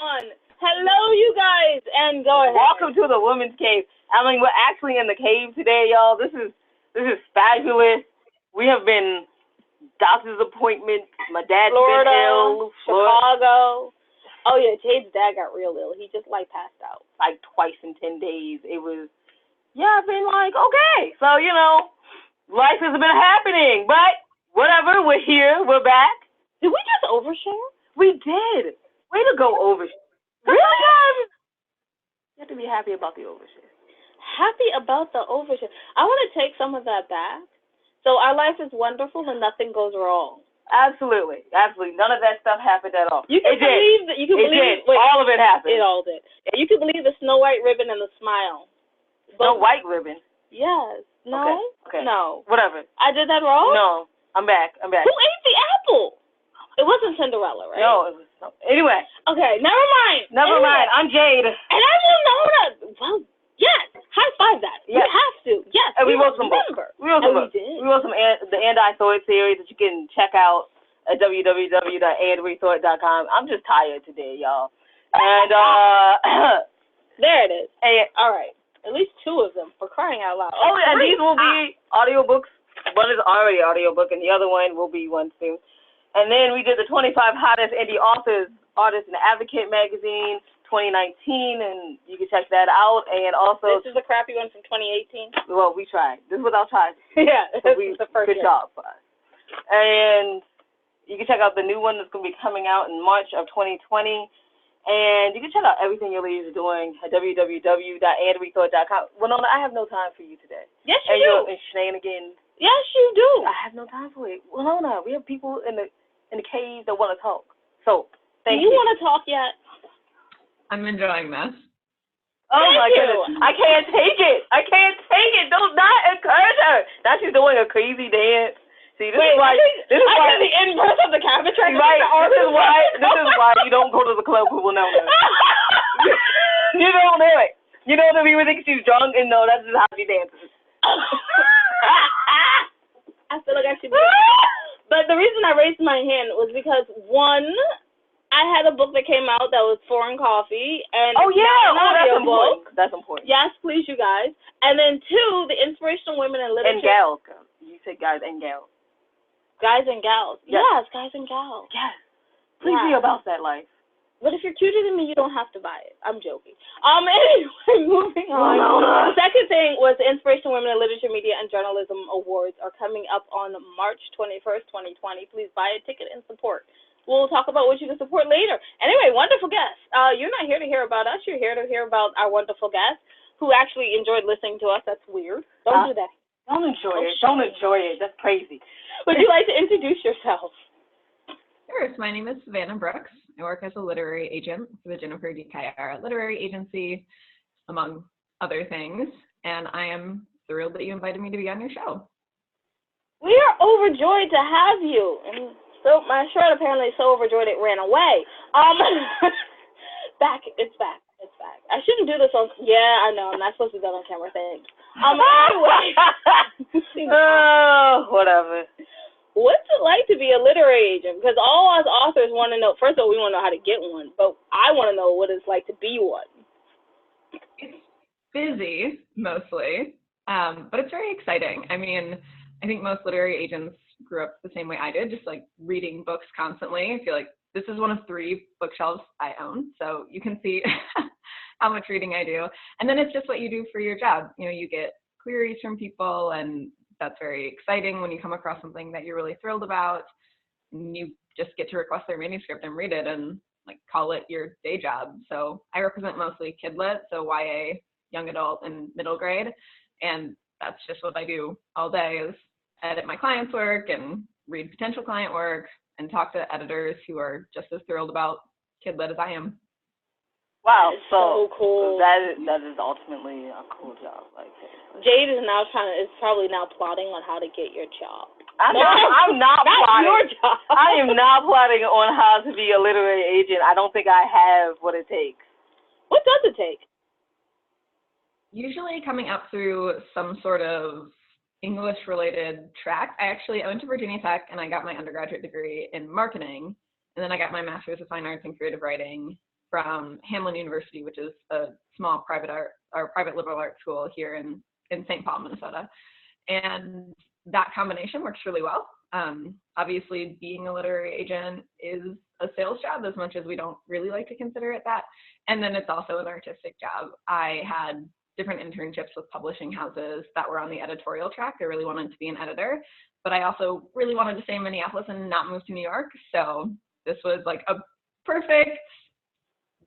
on. Hello, you guys, and go ahead. Welcome to the Women's Cave. I mean, we're actually in the cave today, y'all. This is fabulous. We have been doctor's appointments. My dad's Florida, been ill. Chicago. Oh yeah, Jade's dad got real ill. He just passed out like twice in 10 days. It was, I've been like, okay. So, life has been happening. But whatever, we're here. We're back. Did we just overshare? We did. Way to go, overshare. Really? You have to be happy about the overshare. Happy about the overshare. I want to take some of that back. So our life is wonderful and nothing goes wrong. Absolutely. None of that stuff happened at all. You can believe that. You can believe wait, all of it happened. It all did. You can believe the Snow White ribbon and the smile. Snow White ribbon. Yes. No. Okay. No. Whatever. I did that wrong. No. I'm back. Who ate the apple? It wasn't Cinderella, right? No. It was no. Anyway. Okay. Never mind. I'm Jade. And I will know that. Well, yes. High five that. Yes. You have to. Yes. And we wrote some books. We wrote some the And I Thought It series that you can check out at www.andwethought.com. I'm just tired today, y'all. And there it is. And, all right. At least two of them, for crying out loud. Oh, and these will be audiobooks. One is already audiobook, and the other one will be one soon. And then we did the 25 hottest indie artists in the Advocate magazine 2019, and you can check that out. And also, this is a crappy one from 2018. Well, we tried. This is what I'll try. Yeah, this is the first. Good job for us. And you can check out the new one that's going to be coming out in March of 2020. And you can check out everything your ladies are doing at www.andwethought.com. Winona, I have no time for you today. Yes, you do. And shenanigans. Yes, you do. I have no time for it. Winona, we have people in the cave that want to talk. So, thank you. Do you want to talk yet? I'm enjoying this. Oh, my goodness. I can't take it. Don't not encourage her. Now she's doing a crazy dance. See, this is why the inverse of the Cabotrek. Right. This is why you don't go to the club with Winona. You don't do it. You know that people think she's drunk, and no, that's just how she dances. I feel like I should be. But the reason I raised my hand was because, one, I had a book that came out that was Foreign Coffee, and that's important. That's important. Yes, please, you guys. And then two, the Inspirational Women in Literature. And gals. You said guys and gals. Guys and gals. Yes, guys and gals. Yes. Please be about that life. But if you're cuter than me, you don't have to buy it. I'm joking. Anyway, moving on. The second thing was the Inspirational Women in Literature, Media, and Journalism Awards are coming up on March 21st, 2020. Please buy a ticket and support. We'll talk about what you can support later. Anyway, wonderful guests. You're not here to hear about us. You're here to hear about our wonderful guests who actually enjoyed listening to us. That's weird. Don't do that. Don't enjoy it. Don't enjoy it. That's crazy. Would you like to introduce yourself? Sure. So my name is Savannah Brooks. I work as a literary agent for the Jennifer D. Kayara Literary Agency, among other things. And I am thrilled that you invited me to be on your show. We are overjoyed to have you. And so my shirt apparently is so overjoyed it ran away. It's back. I shouldn't do this on. Yeah, I know. I'm not supposed to be done on camera. Thanks. Anyway. Whatever. What's it like to be a literary agent? Because all us authors want to know. First of all, we want to know how to get one, but I want to know what it's like to be one. It's busy, mostly, but it's very exciting. I mean, I think most literary agents grew up the same way I did, just like reading books constantly. I feel like this is one of 3 bookshelves I own, so you can see how much reading I do. And then it's just what you do for your job. You get queries from people, and that's very exciting when you come across something that you're really thrilled about, and you just get to request their manuscript and read it and like call it your day job. So I represent mostly kidlit, so YA, young adult, and middle grade, and that's just what I do all day is edit my clients' work and read potential client work and talk to editors who are just as thrilled about kidlit as I am. Wow, so cool. That is ultimately a cool job. Like Jade is probably now plotting on how to get your job. I'm not plotting. Your job. I am not plotting on how to be a literary agent. I don't think I have what it takes. What does it take? Usually coming up through some sort of English-related track. I went to Virginia Tech and I got my undergraduate degree in marketing, and then I got my master's of fine arts in creative writing from Hamline University, which is a small private liberal arts school here in St. Paul, Minnesota. And that combination works really well. Obviously, being a literary agent is a sales job as much as we don't really like to consider it that. And then it's also an artistic job. I had different internships with publishing houses that were on the editorial track. I really wanted to be an editor, but I also really wanted to stay in Minneapolis and not move to New York. So this was like a perfect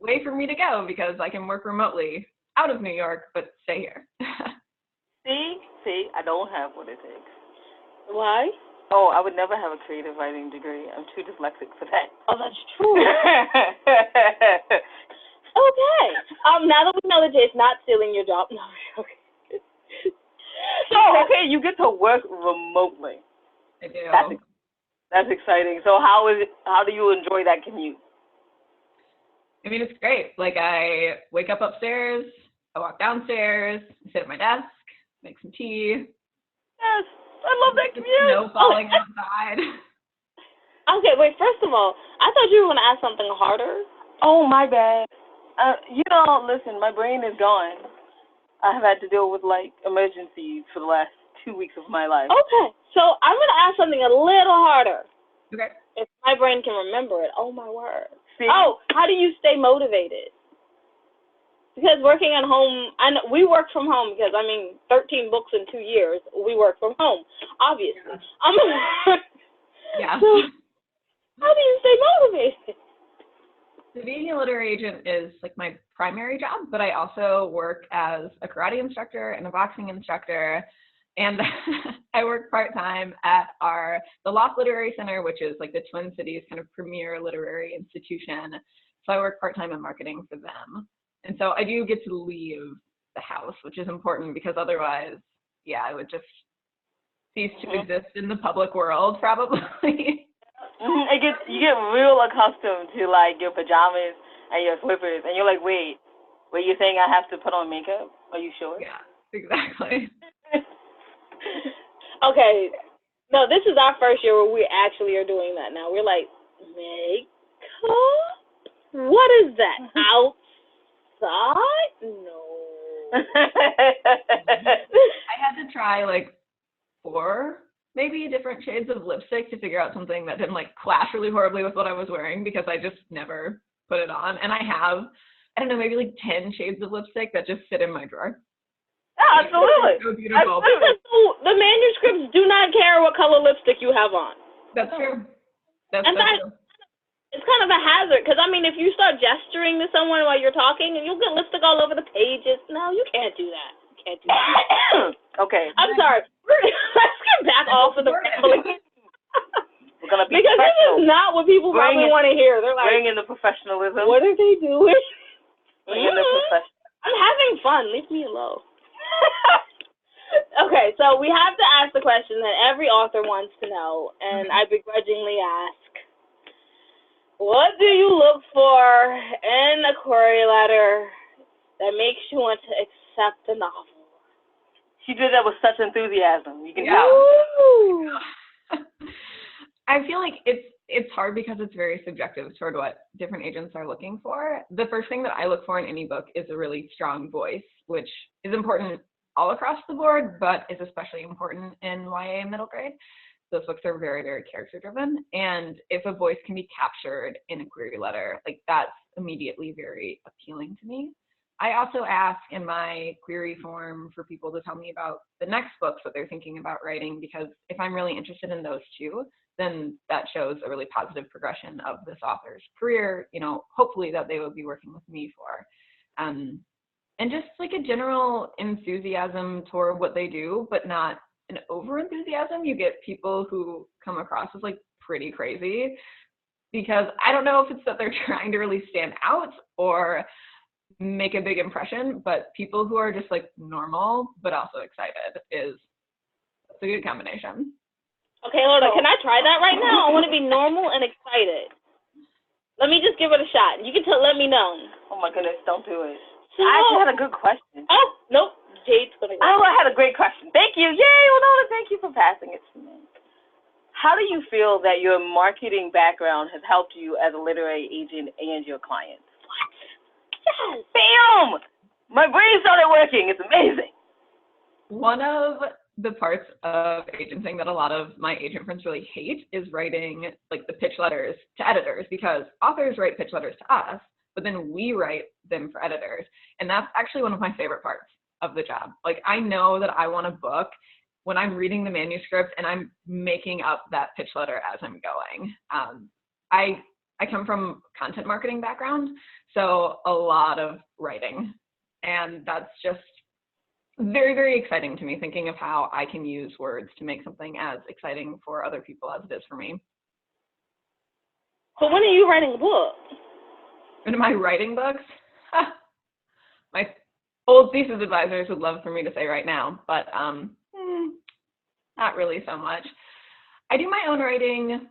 way for me to go because I can work remotely out of New York, but stay here. See, I don't have what it takes. Why? Oh, I would never have a creative writing degree. I'm too dyslexic for that. Oh, that's true. Okay. Now that we know that Jay's not stealing your job. No, okay. So, okay, you get to work remotely. I do. That's exciting. So how do you enjoy that commute? I mean, it's great. Like, I wake up upstairs, I walk downstairs, I sit at my desk, make some tea. Yes, I love that commute. Snow falling outside. Okay, wait, first of all, I thought you were going to ask something harder. Oh, my bad. Listen, my brain is gone. I have had to deal with, emergencies for the last 2 weeks of my life. Okay, so I'm going to ask something a little harder. Okay. If my brain can remember it. Oh, my word. See? Oh, how do you stay motivated? Because working at home, we work from home because, 13 books in 2 years, we work from home, obviously. Yeah. So, how do you stay motivated? So being a literary agent is like my primary job, but I also work as a karate instructor and a boxing instructor, and I work part-time at the Loft Literary Center, which is like the Twin Cities kind of premier literary institution. So I work part-time in marketing for them. And so I do get to leave the house, which is important because otherwise, yeah, I would just cease to exist in the public world probably. You get real accustomed to your pajamas and your slippers, and you're like, wait, you're saying I have to put on makeup? Are you sure? Yeah, exactly. Okay, no, this is our first year where we actually are doing that now. We're like, makeup? What is that? Outside? No. I had to try 4 maybe different shades of lipstick to figure out something that didn't clash really horribly with what I was wearing because I just never put it on. And I have, I don't know, maybe 10 shades of lipstick that just sit in my drawer. Yeah, absolutely. So beautiful. The manuscripts do not care what color lipstick you have on. That's true. That's true. It's kind of a hazard because, if you start gesturing to someone while you're talking, you'll get lipstick all over the pages. No, you can't do that. Okay. I'm sorry. Let's get back off of the family. We're gonna be because this is not what people probably want to hear. They're like, bring in the professionalism. What are they doing? Bring in the professionalism. I'm having fun. Leave me alone. Okay, so we have to ask the question that every author wants to know, and I begrudgingly ask, what do you look for in a query letter that makes you want to accept a novel? She did that with such enthusiasm. You can tell. Woo! I feel like it's hard because it's very subjective toward what different agents are looking for. The first thing that I look for in any book is a really strong voice, which is important all across the board, but is especially important in YA middle grade. Those books are very, very character driven. And if a voice can be captured in a query letter, that's immediately very appealing to me. I also ask in my query form for people to tell me about the next books that they're thinking about writing, because if I'm really interested in those too, then that shows a really positive progression of this author's career, hopefully that they would be working with me for. And just a general enthusiasm toward what they do, but not an over enthusiasm. You get people who come across as pretty crazy because I don't know if it's that they're trying to really stand out or make a big impression, but people who are just normal but also excited it's a good combination. Okay, hold on. Can I try that right now? I want to be normal and excited. Let me just give it a shot. You can let me know. Oh my goodness, don't do it. So, I actually had a good question. Oh, nope. Jade's going to go. I had a great question. Thank you. Yay, Winona, thank you for passing it to me. How do you feel that your marketing background has helped you as a literary agent and your clients? What? Yes. Bam! My brain started working. It's amazing. One of the parts of agenting that a lot of my agent friends really hate is writing like the pitch letters to editors, because authors write pitch letters to us, but then we write them for editors. And that's actually one of my favorite parts of the job. Like, I know that I want a book when I'm reading the manuscript and I'm making up that pitch letter as I'm going. I come from content marketing background, so a lot of writing. And that's just very, very exciting to me, thinking of how I can use words to make something as exciting for other people as it is for me. So when are you writing a book? And am I writing books? My old thesis advisors would love for me to say right now, but not really so much. I do my own writing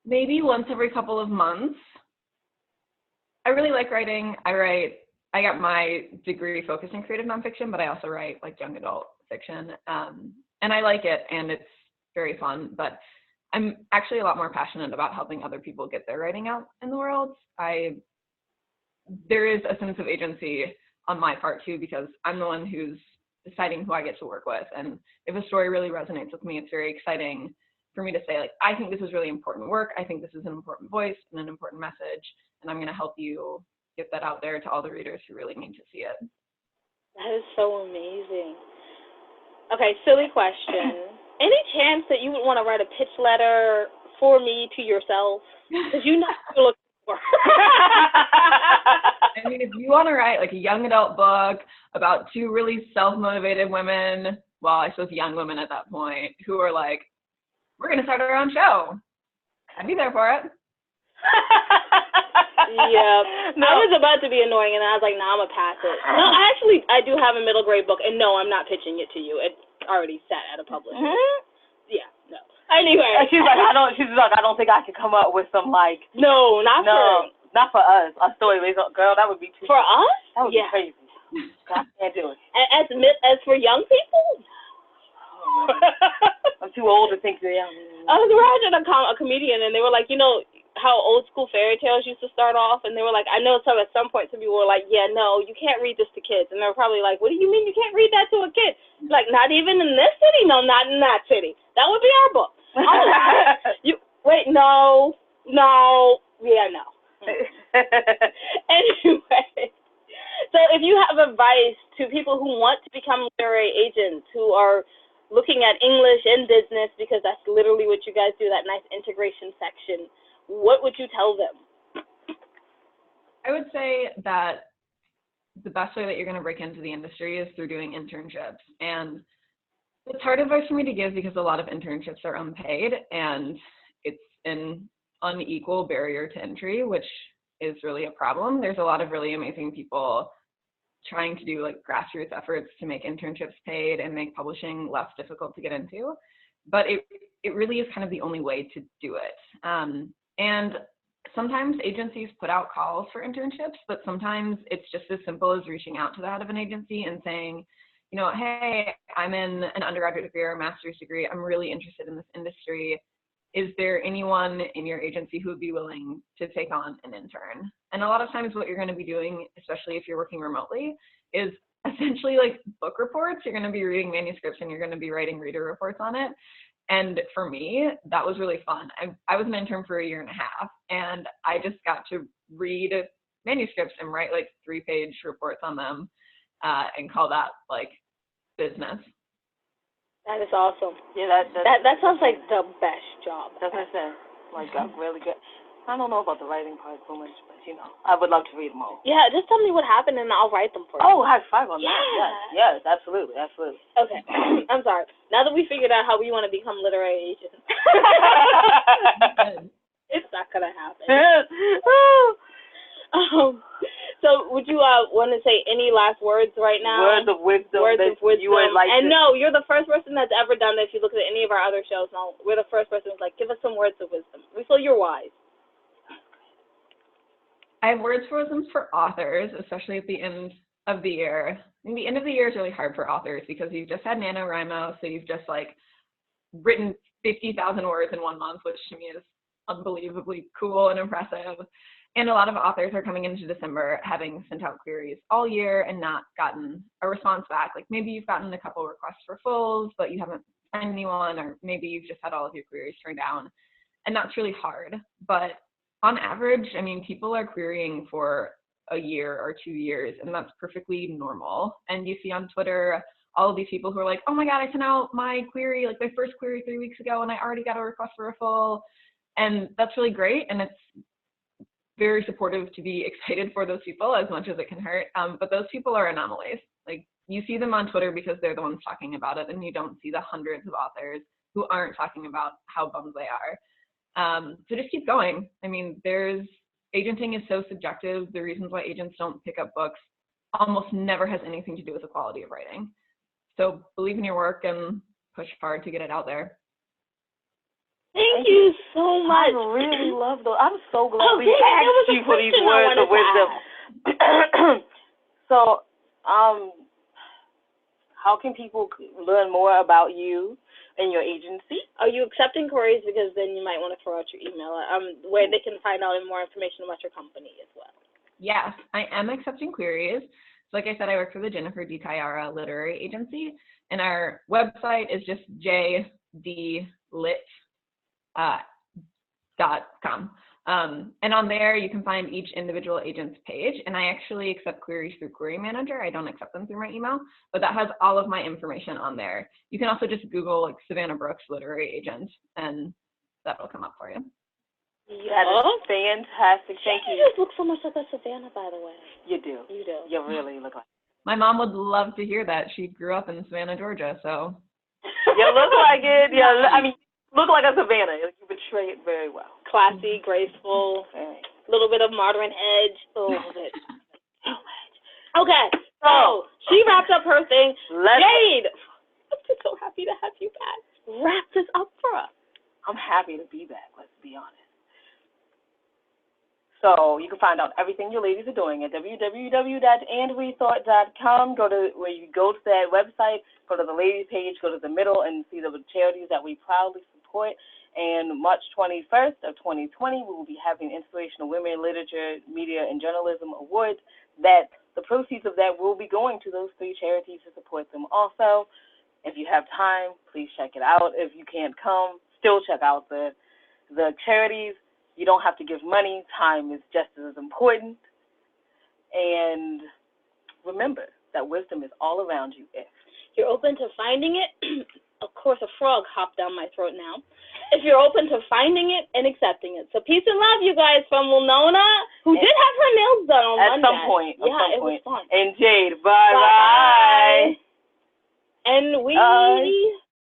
maybe once every couple of months. I really like writing. I got my degree focused in creative nonfiction, but I also write like young adult fiction. And I like it, and it's very fun, but I'm actually a lot more passionate about helping other people get their writing out in the world. There is a sense of agency on my part too, because I'm the one who's deciding who I get to work with. And if a story really resonates with me, it's very exciting for me to say, like, I think this is really important work. I think this is an important voice and an important message, and I'm going to help you get that out there to all the readers who really need to see it. That is so amazing. Okay, silly question. Any chance that you would want to write a pitch letter for me to yourself? Because you know what you're looking for. I mean, if you want to write like a young adult book about two really self-motivated women, well, I suppose young women at that point, who are like, we're going to start our own show, I'd be there for it. Yeah. No. I was about to be annoying, and I was like, nah, I'm going to pass it. No, I do have a middle grade book, and no, I'm not pitching it to you. It's already sat at a publisher. Mm-hmm. Yeah, no. Anyway. She's like, I don't think I could come up with some, like. No, not for us. A story based on, girl, that would be too. For us? That would be crazy. I can't do it. As for young people? Oh, I'm too old to think that. I was watching a comedian, and they were like, you know how old school fairy tales used to start off, and they were like, I know at some point some people were like, yeah, no, you can't read this to kids, and they were probably like, what do you mean you can't read that to a kid? Like, not even in this city? No, not in that city. That would be our book. No. Anyway, so if you have advice to people who want to become literary agents, who are looking at English and business, because that's literally what you guys do, that nice integration section, what would you tell them? I would say that the best way that you're going to break into the industry is through doing internships. And it's hard advice for me to give because a lot of internships are unpaid, and it's an unequal barrier to entry, which is really a problem. There's a lot of really amazing people trying to do like grassroots efforts to make internships paid and make publishing less difficult to get into. But it really is kind of the only way to do it. And sometimes agencies put out calls for internships, but sometimes it's just as simple as reaching out to the head of an agency and saying, you know, hey, I'm in an undergraduate degree or a master's degree. I'm really interested in this industry. Is there anyone in your agency who would be willing to take on an intern? And a lot of times what you're going to be doing, especially if you're working remotely, is essentially like book reports. You're going to be reading manuscripts and you're going to be writing reader reports on it. And for me, that was really fun. I was an intern for 1.5 years, and I just got to read manuscripts and write like 3-page reports on them and call that like business. That is awesome. Yeah, that sounds like the best job. That's what I said. Like, really good. I don't know about the writing part so much, but you know, I would love to read them all. Yeah, just tell me what happened and I'll write them for you. Oh, high five on that. Yes, absolutely. Okay, I'm sorry. Now that we figured out how we want to become literary agents, it's not gonna happen. So would you want to say any last words right now? Words of wisdom. You would like and no, you're the first person that's ever done that. If you look at any of our other shows, no, we're the first person who's like, give us some words of wisdom. We feel you're wise. I have words for wisdom for authors, especially at the end of the year. I mean, the end of the year is really hard for authors because you've just had NaNoWriMo, so you've just like written 50,000 words in 1 month, which to me is unbelievably cool and impressive. And a lot of authors are coming into December having sent out queries all year and not gotten a response back. Like maybe you've gotten a couple requests for fulls, but you haven't signed anyone, or maybe you've just had all of your queries turned down. And that's really hard. But on average, I mean, people are querying for a year or 2 years, and that's perfectly normal. And you see on Twitter all of these people who are like, oh my God, I sent out my query, like my first query 3 weeks ago, and I already got a request for a full. And that's really great. And it's very supportive to be excited for those people as much as it can hurt. But those people are anomalies. Like you see them on Twitter because they're the ones talking about it, and you don't see the hundreds of authors who aren't talking about how bummed they are. So just keep going. I mean, agenting is so subjective. The reasons why agents don't pick up books almost never has anything to do with the quality of writing. So believe in your work and push hard to get it out there. Thank you so much. I really love those. I'm so glad we asked you for these words of wisdom. So, how can people learn more about you and your agency? Are you accepting queries? Because then you might want to throw out your email, where they can find out more information about your company as well. Yes, I am accepting queries. So like I said, I work for the Jennifer D. Tayara Literary Agency, and our website is just jdlit.com. And on there, you can find each individual agent's page. And I actually accept queries through Query Manager. I don't accept them through my email, but that has all of my information on there. You can also just Google like Savannah Brooks Literary Agent, and that'll come up for you. That is fantastic. Thank you. You just look so much like a Savannah, by the way. You do. You do. You really look like. My mom would love to hear that. She grew up in Savannah, Georgia, so. You look like it. Yeah, I mean, look like a Savannah. You portray it very well. Classy, graceful, a little bit of modern edge. Oh, it. Okay, so she wrapped up her thing. Jade, I'm just so happy to have you back. Wrap this up for us. I'm happy to be back, let's be honest. So you can find out everything you ladies are doing at www.andwethought.com. Go to that website, go to the ladies page, go to the middle, and see the charities that we proudly support. And March 21st of 2020, we will be having Inspirational Women Literature, Media, and Journalism Awards. That the proceeds of that will be going to those 3 charities to support them also. If you have time, please check it out. If you can't come, still check out the charities. You don't have to give money. Time is just as important. And remember that wisdom is all around you if you're open to finding it. Of course, a frog hopped down my throat now. If you're open to finding it and accepting it. So peace and love, you guys, from Winona, who did have her nails done on Monday. At some point. Yeah, it was fun. And Jade, bye-bye. And we...